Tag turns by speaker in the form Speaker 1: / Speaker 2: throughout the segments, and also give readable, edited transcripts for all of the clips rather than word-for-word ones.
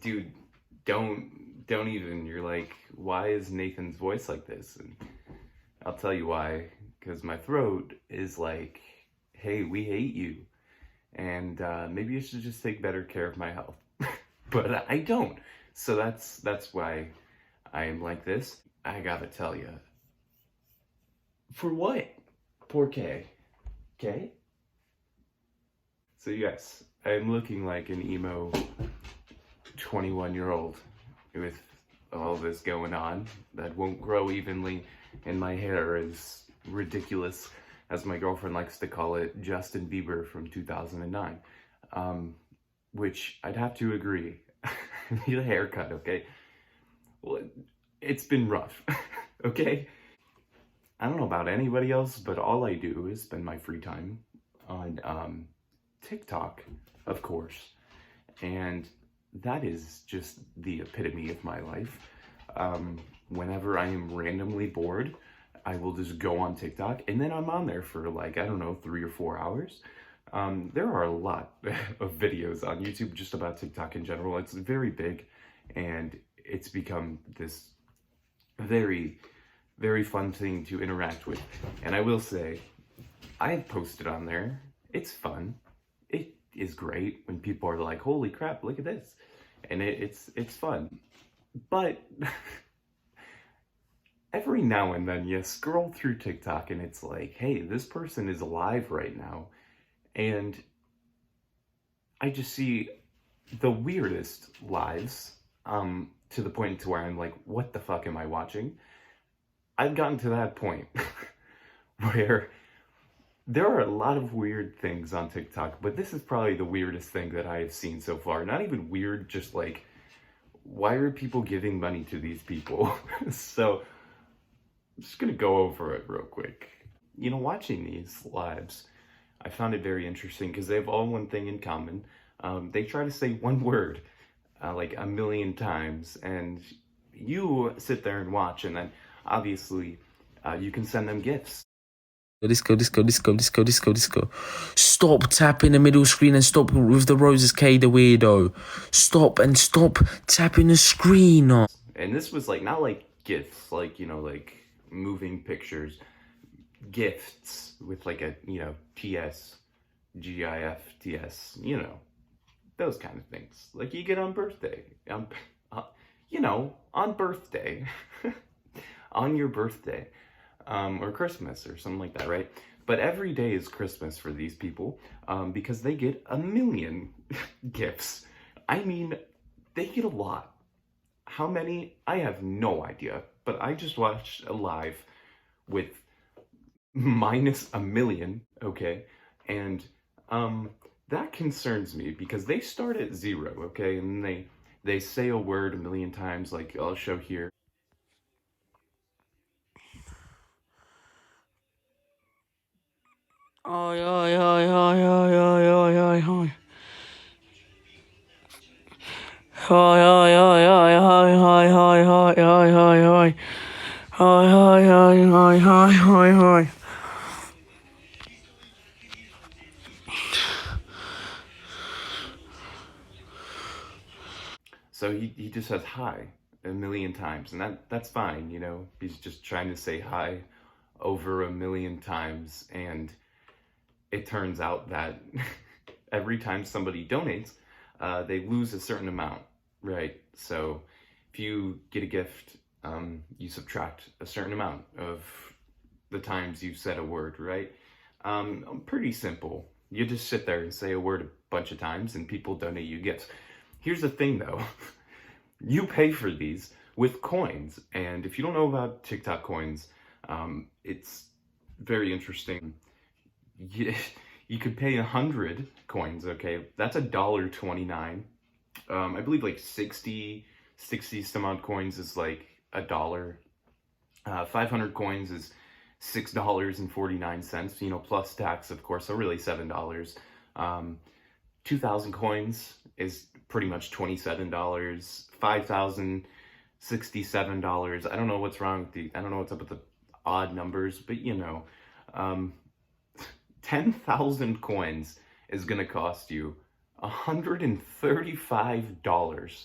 Speaker 1: dude, don't even. You're like, why is Nathan's voice like this? And I'll tell you why. Because my throat is like, hey, we hate you. And maybe I should just take better care of my health. But I don't. So that's why I am like this. I gotta tell you. For what? Poor K. K? So yes, I'm looking like an emo 21-year-old with all this going on that won't grow evenly, and my hair is ridiculous, as my girlfriend likes to call it, Justin Bieber from 2009. Which I'd have to agree. Need a haircut, okay? Well, it's been rough, okay? I don't know about anybody else, but all I do is spend my free time on TikTok, of course. And that is just the epitome of my life. Whenever I am randomly bored, I will just go on TikTok, and then I'm on there for like, I don't know, 3 or 4 hours. There are a lot of videos on YouTube just about TikTok in general. It's very big, and it's become this very, very fun thing to interact with. And I will say, I've posted on there. It's fun. It is great when people are like, holy crap, look at this. And it's fun. But every now and then you scroll through TikTok and it's like, hey, this person is alive right now. And I just see the weirdest lives, to the point to where I'm like, what the fuck am I watching? I've gotten to that point where there are a lot of weird things on TikTok, but this is probably the weirdest thing that I have seen so far. Not even weird, just like, why are people giving money to these people? So I'm just gonna go over it real quick. You know, watching these lives, I found it very interesting because they have all one thing in common. They try to say one word like a million times, and you sit there and watch, and then obviously you can send them gifts.
Speaker 2: Disco, disco, disco, disco, disco, disco. Stop tapping the middle screen and stop with the roses, K the weirdo. Stop tapping the screen.
Speaker 1: And this was like, not like gifts, like, you know, like moving pictures. Gifts with like a, you know, TS, GIFTS, you know, those kind of things. Like you get on birthday. You know, on birthday. On your birthday. Or Christmas or something like that, right? But every day is Christmas for these people, because they get a million gifts. I mean, they get a lot. How many? I have no idea, but I just watched a live with minus a million, okay? And that concerns me because they start at 0, okay? And they say a word a million times, like I'll show here.
Speaker 2: Oi, oi, oi, oi, oi, oi, oi, oi, oi. Oi, oi, oi, oi, oi, oi, oi, oi, oi, oi, oi. Oi, oi, oi, oi, oi, oi, oi.
Speaker 1: So he just says hi a million times, and that's fine, you know. He's just trying to say hi over a million times, and it turns out that every time somebody donates, they lose a certain amount, right? So if you get a gift, you subtract a certain amount of the times you've said a word, right? Pretty simple. You just sit there and say a word a bunch of times, and people donate you gifts. Here's the thing, though. You pay for these with coins, and if you don't know about TikTok coins, it's very interesting. You could pay 100 coins, okay? That's $1.29. I believe like 60 some odd coins is like $1. 500 coins is $6.49, you know, plus tax, of course, so really $7. 2,000 coins is pretty much $27. 5,000, $67. I don't know what's wrong with I don't know what's up with the odd numbers, but you know, 10,000 coins is gonna cost you $135.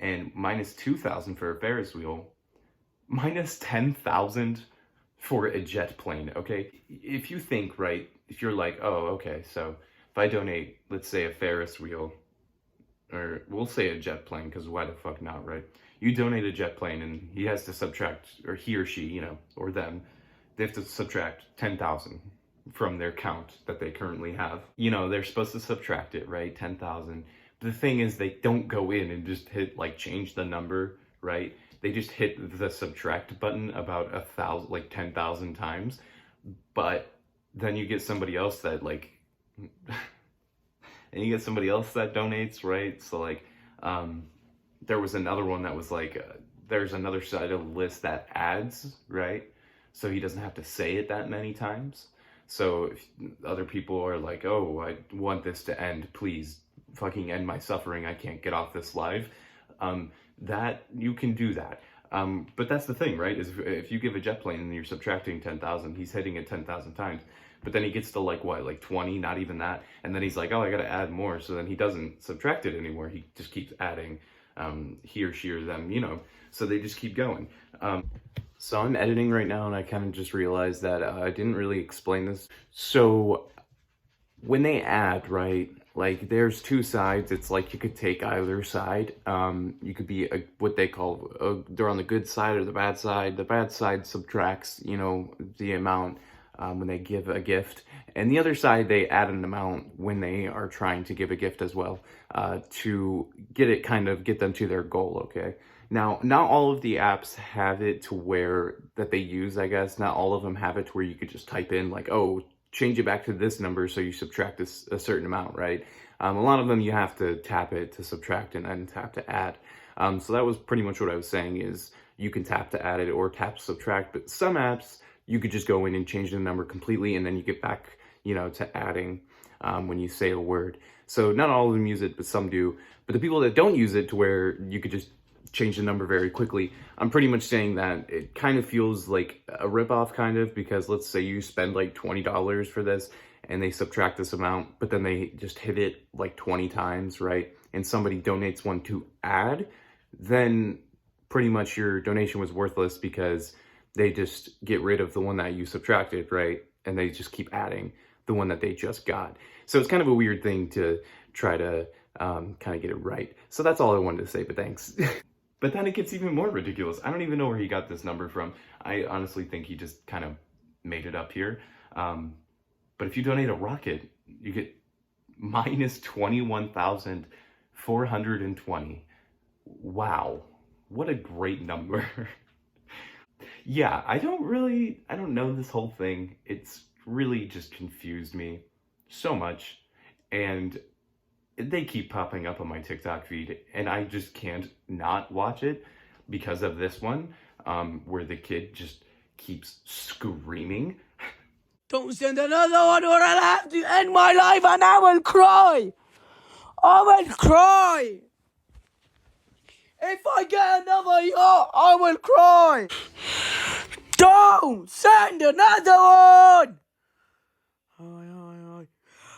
Speaker 1: and minus 2,000 for a Ferris wheel, minus 10,000 for a jet plane, okay? If you think, right, if you're like, oh, okay, so if I donate, let's say a Ferris wheel, or we'll say a jet plane, because why the fuck not, right? You donate a jet plane and he has to subtract, or he or she, you know, or them, they have to subtract 10,000 from their count that they currently have. You know, they're supposed to subtract it, right? 10,000. The thing is, they don't go in and just hit, like, change the number, right? They just hit the subtract button about 1,000, like 10,000 times. But then you get somebody else that, like, and you get somebody else that donates, right? So, like, there was another one that was like, there's another side of the list that adds, right? So he doesn't have to say it that many times. So if other people are like, oh, I want this to end, please fucking end my suffering, I can't get off this live, that you can do that. But that's the thing, right? Is if you give a jet plane and you're subtracting 10,000, he's hitting it 10,000 times. But then he gets to like, what, like 20, not even that. And then he's like, oh, I gotta add more. So then he doesn't subtract it anymore. He just keeps adding, he or she or them, you know. So they just keep going. So I'm editing right now and I kind of just realized that I didn't really explain this. So when they add, right, like there's two sides. It's like you could take either side. You could be what they call, they're on the good side or the bad side. The bad side subtracts, you know, the amount when they give a gift. And the other side, they add an amount when they are trying to give a gift as well, to get them to their goal, okay? Now, not all of the apps have it to where, that they use, I guess, not all of them have it to where you could just type in like, oh, change it back to this number so you subtract this a certain amount, right? A lot of them you have to tap it to subtract and then tap to add. So that was pretty much what I was saying, is you can tap to add it or tap to subtract, but some apps you could just go in and change the number completely and then you get back, you know, to adding when you say a word. So not all of them use it, but some do. But the people that don't use it to where you could just change the number very quickly, I'm pretty much saying that it kind of feels like a ripoff, kind of, because let's say you spend like $20 for this and they subtract this amount, but then they just hit it like 20 times, right? And somebody donates one to add, then pretty much your donation was worthless because they just get rid of the one that you subtracted, right? And they just keep adding the one that they just got. So it's kind of a weird thing to try to kind of get it right. So that's all I wanted to say, but thanks. But then it gets even more ridiculous. I don't even know where he got this number from. I honestly think he just kind of made it up here. But if you donate a rocket, you get minus 21,420. Wow, what a great number. Yeah, I don't know this whole thing. It's really just confused me so much. And they keep popping up on my TikTok feed, and I just can't not watch it because of this one, where the kid just keeps screaming.
Speaker 3: Don't send another one or I'll have to end my life and I will cry. I will cry. If I get another yacht, I will cry. Don't send another one.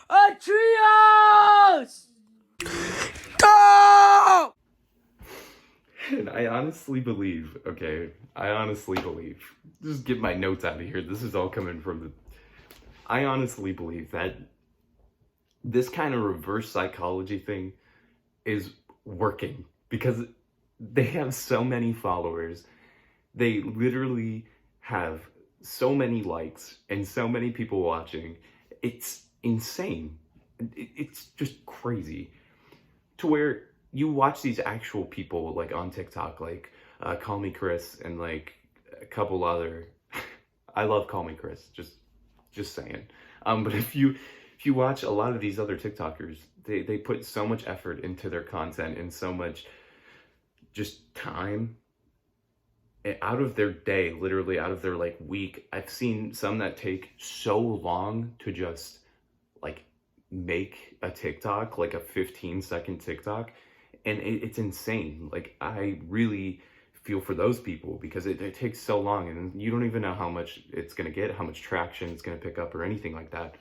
Speaker 3: Atreus! Go!
Speaker 1: And I honestly believe, just get my notes out of here. This is all coming from I honestly believe that this kind of reverse psychology thing is working because they have so many followers. They literally have so many likes and so many people watching. It's insane. It's just crazy. To where you watch these actual people like on TikTok, like Call Me Chris and like a couple other. I love Call Me Chris. Just saying. But if you watch a lot of these other TikTokers, they put so much effort into their content and so much just time out of their day, literally out of their like week. I've seen some that take so long to just like make a TikTok, like a 15-second TikTok, and it's insane. Like, I really feel for those people because it takes so long and you don't even know how much it's going to get, how much traction it's going to pick up or anything like that.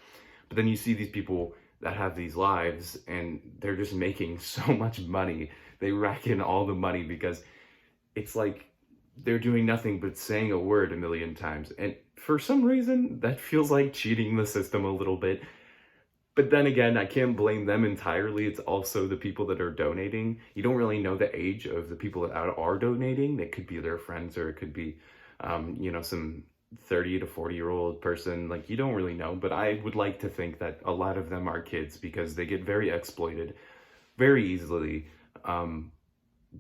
Speaker 1: But then you see these people that have these lives, and they're just making so much money. They rack in all the money because it's like they're doing nothing but saying a word a million times. And for some reason, that feels like cheating the system a little bit. But then again, I can't blame them entirely. It's also the people that are donating. You don't really know the age of the people that are donating. It could be their friends, or it could be, some 30 to 40-year-old person. Like, you don't really know. But I would like to think that a lot of them are kids, because they get very exploited very easily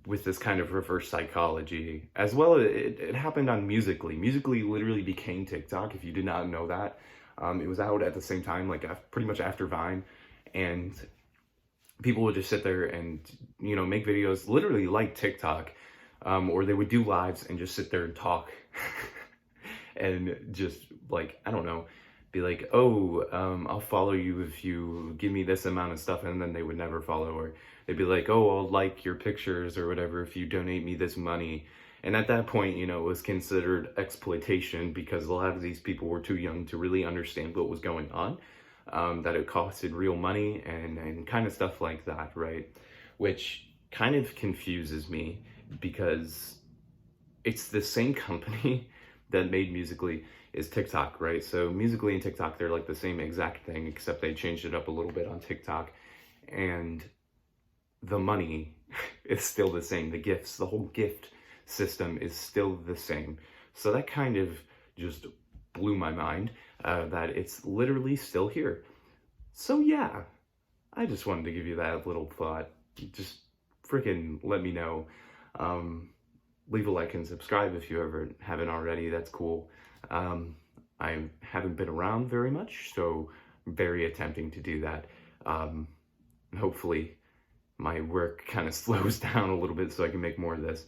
Speaker 1: with this kind of reverse psychology. As well, it happened on Musical.ly. Musical.ly literally became TikTok, if you did not know that. It was out at the same time, like pretty much after Vine, and people would just sit there and, make videos literally like TikTok, or they would do lives and just sit there and talk and just, like, I don't know, be like, oh, I'll follow you if you give me this amount of stuff, and then they would never follow. Or they'd be like, oh, I'll like your pictures or whatever if you donate me this money. And at that point, it was considered exploitation, because a lot of these people were too young to really understand what was going on, that it costed real money and kind of stuff like that, right? Which kind of confuses me, because it's the same company that made Musical.ly is TikTok, right? So Musical.ly and TikTok, they're like the same exact thing, except they changed it up a little bit on TikTok. And the money is still the same. The gifts, the whole gift system is still the same. So that kind of just blew my mind, that it's literally still here. So yeah, I just wanted to give you that little thought. Just freaking let me know. Leave a like and subscribe if you ever haven't already. That's cool. I haven't been around very much, so I'm very attempting to do that. Hopefully my work kind of slows down a little bit so I can make more of this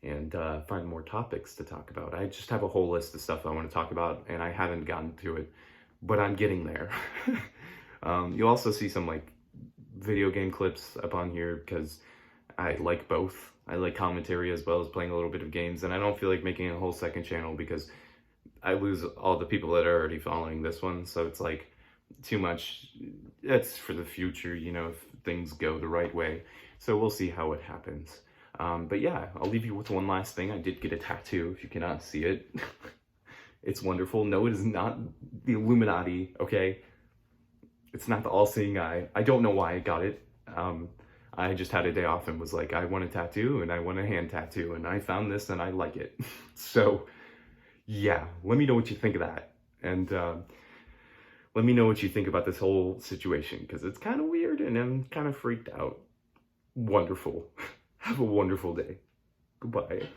Speaker 1: and find more topics to talk about. I just have a whole list of stuff I want to talk about, and I haven't gotten to it, but I'm getting there. You'll also see some like video game clips up on here, because I like both. I like commentary as well as playing a little bit of games, and I don't feel like making a whole second channel because I lose all the people that are already following this one, so it's like too much. That's for the future, if things go the right way. So we'll see how it happens. But yeah, I'll leave you with one last thing. I did get a tattoo, if you cannot see it. It's wonderful. No, it is not the Illuminati, okay? It's not the all-seeing eye. I don't know why I got it. I just had a day off and was like, I want a tattoo and I want a hand tattoo, and I found this and I like it. So yeah, let me know what you think of that. And let me know what you think about this whole situation, because it's kind of weird and I'm kind of freaked out. Wonderful. Have a wonderful day. Goodbye.